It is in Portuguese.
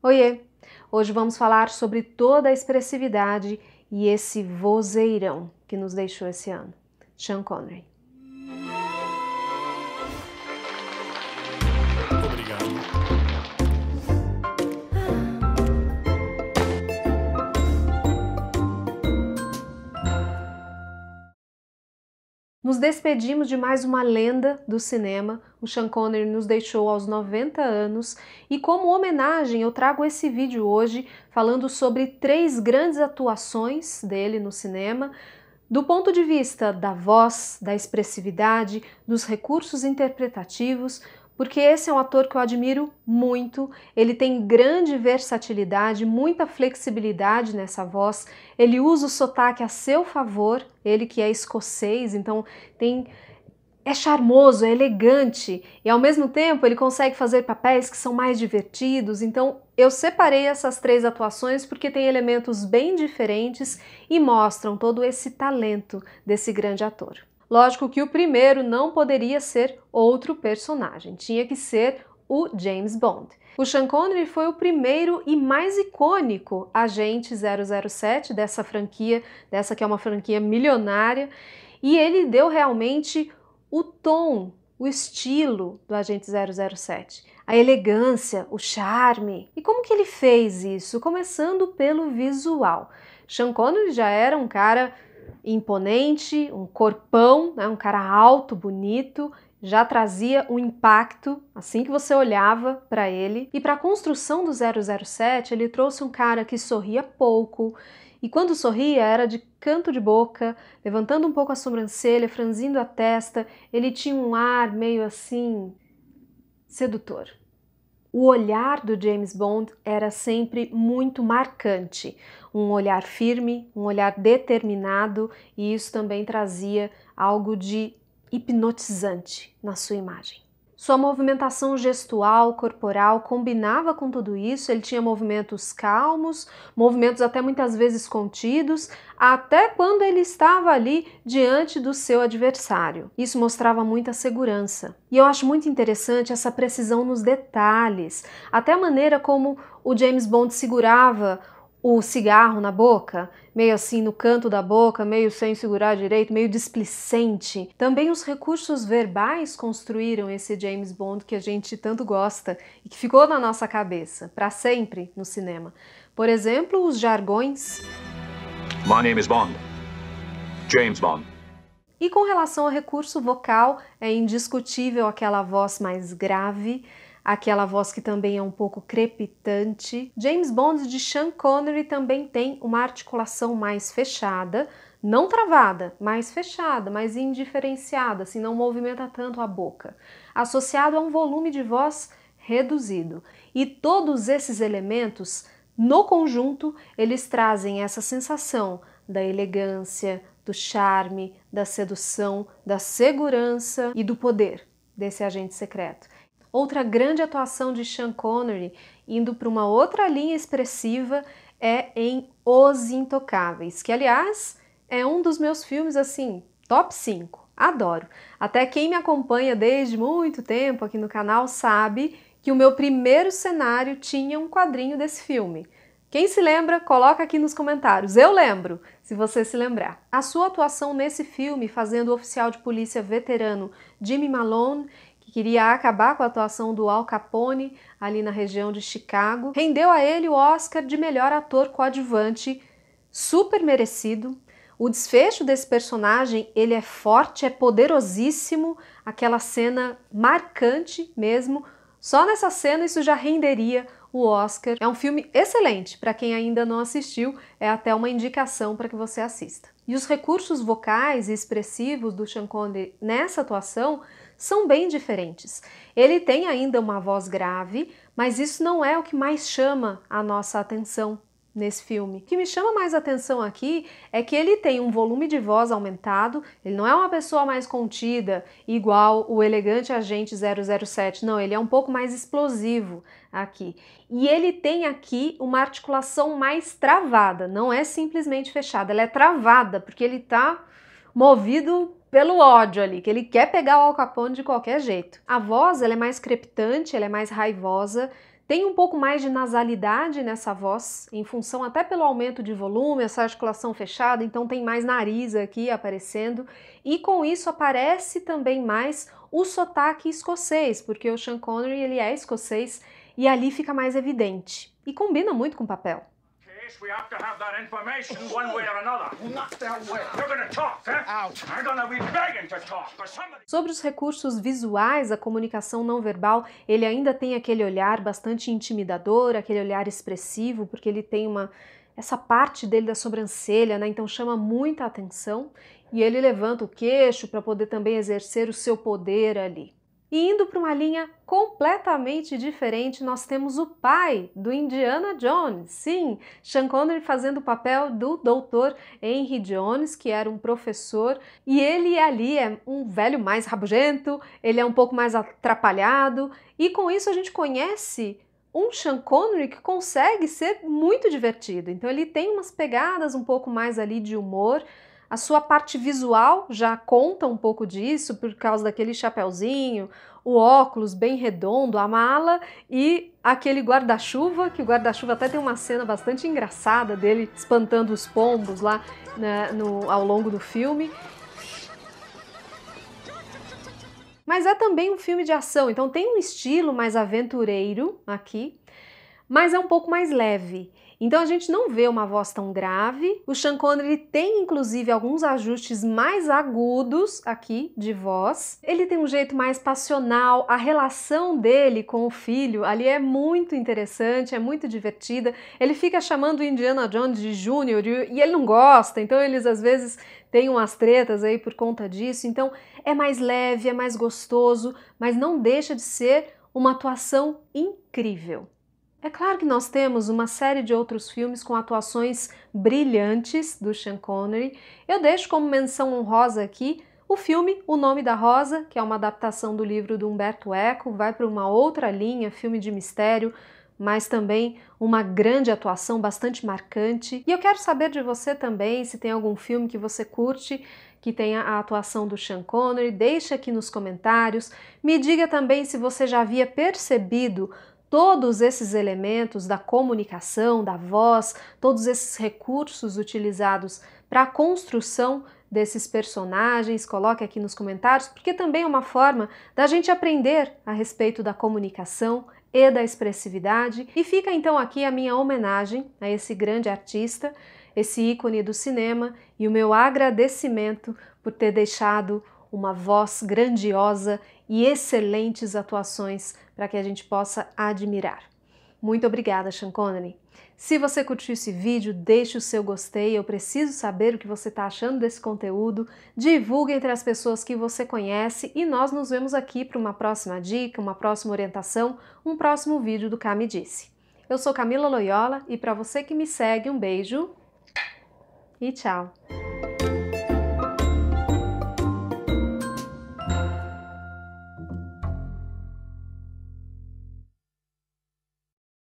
Oiê! Hoje vamos falar sobre toda a expressividade e esse vozeirão que nos deixou esse ano. Sean Connery. Obrigado. Nos despedimos de mais uma lenda do cinema. O Sean Connery nos deixou aos 90 anos e como homenagem eu trago esse vídeo hoje falando sobre 3 grandes atuações dele no cinema, do ponto de vista da voz, da expressividade, dos recursos interpretativos, porque esse é um ator que eu admiro muito, ele tem grande versatilidade, muita flexibilidade nessa voz, ele usa o sotaque a seu favor, ele que é escocês, então é charmoso, é elegante e ao mesmo tempo ele consegue fazer papéis que são mais divertidos, então eu separei essas 3 atuações porque tem elementos bem diferentes e mostram todo esse talento desse grande ator. Lógico que o primeiro não poderia ser outro personagem, tinha que ser o James Bond. O Sean Connery foi o primeiro e mais icônico agente 007 dessa franquia, dessa que é uma franquia milionária, e ele deu realmente o tom, o estilo do agente 007, a elegância, o charme. E como que ele fez isso? Começando pelo visual. Sean Connery já era um cara imponente, um corpão, né, um cara alto, bonito, já trazia um impacto assim que você olhava para ele. E para a construção do 007, ele trouxe um cara que sorria pouco, e quando sorria era de canto de boca, levantando um pouco a sobrancelha, franzindo a testa, ele tinha um ar meio assim sedutor. O olhar do James Bond era sempre muito marcante, um olhar firme, um olhar determinado, e isso também trazia algo de hipnotizante na sua imagem. Sua movimentação gestual, corporal, combinava com tudo isso, ele tinha movimentos calmos, movimentos até muitas vezes contidos, até quando ele estava ali diante do seu adversário. Isso mostrava muita segurança. E eu acho muito interessante essa precisão nos detalhes, até a maneira como o James Bond segurava o cigarro na boca, meio assim no canto da boca, meio sem segurar direito, meio displicente. Também os recursos verbais construíram esse James Bond que a gente tanto gosta e que ficou na nossa cabeça, para sempre no cinema. Por exemplo, os jargões. My name is Bond. James Bond. E com relação ao recurso vocal, é indiscutível aquela voz mais grave, aquela voz que também é um pouco crepitante. James Bond de Sean Connery também tem uma articulação mais fechada, não travada, mais fechada, mais indiferenciada, assim, não movimenta tanto a boca, associado a um volume de voz reduzido. E todos esses elementos, no conjunto, eles trazem essa sensação da elegância, do charme, da sedução, da segurança e do poder desse agente secreto. Outra grande atuação de Sean Connery, indo para uma outra linha expressiva, é em Os Intocáveis, que aliás é um dos meus filmes assim, top 5, adoro. Até quem me acompanha desde muito tempo aqui no canal sabe que o meu primeiro cenário tinha um quadrinho desse filme. Quem se lembra, coloca aqui nos comentários. Eu lembro, se você se lembrar. A sua atuação nesse filme, fazendo o oficial de polícia veterano Jimmy Malone, que queria acabar com a atuação do Al Capone ali na região de Chicago, rendeu a ele o Oscar de melhor ator coadjuvante, super merecido. O desfecho desse personagem, ele é forte, é poderosíssimo, aquela cena marcante mesmo. Só nessa cena isso já renderia o Oscar. É um filme excelente, para quem ainda não assistiu, é até uma indicação para que você assista. E os recursos vocais e expressivos do Sean Connery nessa atuação são bem diferentes. Ele tem ainda uma voz grave, mas isso não é o que mais chama a nossa atenção nesse filme. O que me chama mais atenção aqui é que ele tem um volume de voz aumentado, ele não é uma pessoa mais contida, igual o elegante agente 007, não, ele é um pouco mais explosivo aqui. E ele tem aqui uma articulação mais travada, não é simplesmente fechada, ela é travada, porque ele tá movido pelo ódio ali, que ele quer pegar o Al Capone de qualquer jeito. A voz, ela é mais crepitante, ela é mais raivosa, Tem um pouco mais de nasalidade nessa voz, em função até pelo aumento de volume, essa articulação fechada, então tem mais nariz aqui aparecendo, e com isso aparece também mais o sotaque escocês, porque o Sean Connery ele é escocês e ali fica mais evidente, e combina muito com o papel. We have to have that information one way or another. Not that way. You're gonna talk, eh? Out. I'm gonna be begging to talk, but somebody... Sobre os recursos visuais, a comunicação não verbal, ele ainda tem aquele olhar bastante intimidador, aquele olhar expressivo, porque ele tem essa parte dele da sobrancelha, né? Então chama muita atenção, e ele levanta o queixo para poder também exercer o seu poder ali. E indo para uma linha completamente diferente, nós temos o pai do Indiana Jones. Sim, Sean Connery fazendo o papel do Dr. Henry Jones, que era um professor, e ele ali é um velho mais rabugento, ele é um pouco mais atrapalhado, e com isso a gente conhece um Sean Connery que consegue ser muito divertido. Então ele tem umas pegadas um pouco mais ali de humor. A sua parte visual já conta um pouco disso, por causa daquele chapéuzinho, o óculos bem redondo, a mala e aquele guarda-chuva, que o guarda-chuva até tem uma cena bastante engraçada dele espantando os pombos lá, né, ao longo do filme. Mas é também um filme de ação, então tem um estilo mais aventureiro aqui, mas é um pouco mais leve. Então a gente não vê uma voz tão grave. O Sean Connery tem inclusive alguns ajustes mais agudos aqui de voz. Ele tem um jeito mais passional, a relação dele com o filho ali é muito interessante, é muito divertida. Ele fica chamando o Indiana Jones de Júnior e ele não gosta, então eles às vezes têm umas tretas aí por conta disso. Então é mais leve, é mais gostoso, mas não deixa de ser uma atuação incrível. É claro que nós temos uma série de outros filmes com atuações brilhantes do Sean Connery. Eu deixo como menção honrosa aqui o filme O Nome da Rosa, que é uma adaptação do livro do Umberto Eco, vai para uma outra linha, filme de mistério, mas também uma grande atuação bastante marcante. E eu quero saber de você também, se tem algum filme que você curte, que tenha a atuação do Sean Connery, deixa aqui nos comentários. Me diga também se você já havia percebido todos esses elementos da comunicação, da voz, todos esses recursos utilizados para a construção desses personagens, coloque aqui nos comentários, porque também é uma forma da gente aprender a respeito da comunicação e da expressividade. E fica então aqui a minha homenagem a esse grande artista, esse ícone do cinema, e o meu agradecimento por ter deixado uma voz grandiosa e excelentes atuações para que a gente possa admirar. Muito obrigada, Sean Connery. Se você curtiu esse vídeo, deixe o seu gostei, eu preciso saber o que você está achando desse conteúdo, divulgue entre as pessoas que você conhece e nós nos vemos aqui para uma próxima dica, uma próxima orientação, um próximo vídeo do Cá Me Disse. Eu sou Camila Loyola e para você que me segue, um beijo e tchau!